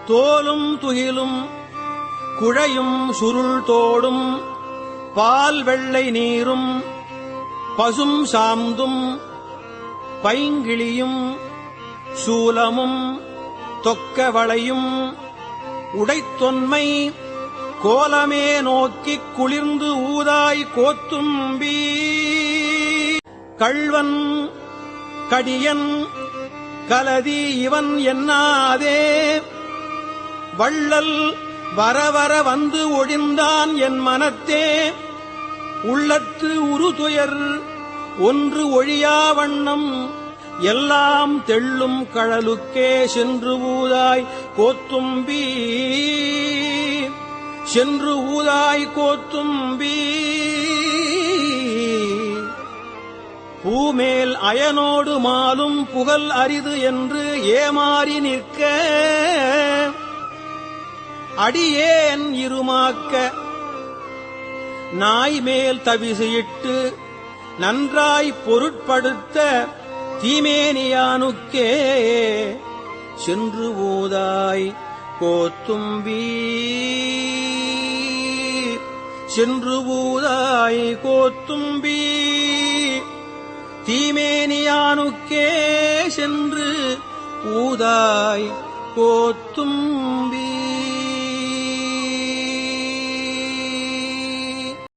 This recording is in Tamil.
தோலும் துகிலும் குழையும் சுருள் தோடும் பால் வெள்ளை நீரும் பசும் சாந்தும் பைங்கிளியும் சூலமும் தொக்கவளையும் உடைத்தொன்மை கோலமே நோக்கிக் குளிர்ந்து ஊதாய் கோத்தும்பி கள்வன் கடியன் கலதி இவன் என்னாதே வள்ளல் வரவர வந்து ஒழிந்தான் என் மனத்தே உள்ளத்து உறுதுயர் ஒன்று ஒழியா வண்ணம் எல்லாம் தெள்ளும் கழலுக்கே சென்று ஊதாய் கோத்தும்பி சென்று ஊதாய் கோத்தும்பி பூமேல் அயனோடு மாலும் புகழ் அரிது என்று ஏமாறி நிற்க அடியேன் இருமாக்க நாய் மேல் தவிசையிட்டு நன்றாய் பொருட்படுத்த தீமேனியானுக்கே சென்று ஊதாய் கோத்தும்பி சென்று ஊதாய் கோத்தும்பி தீமேனியானுக்கே சென்று ஊதாய் கோத்தும்பி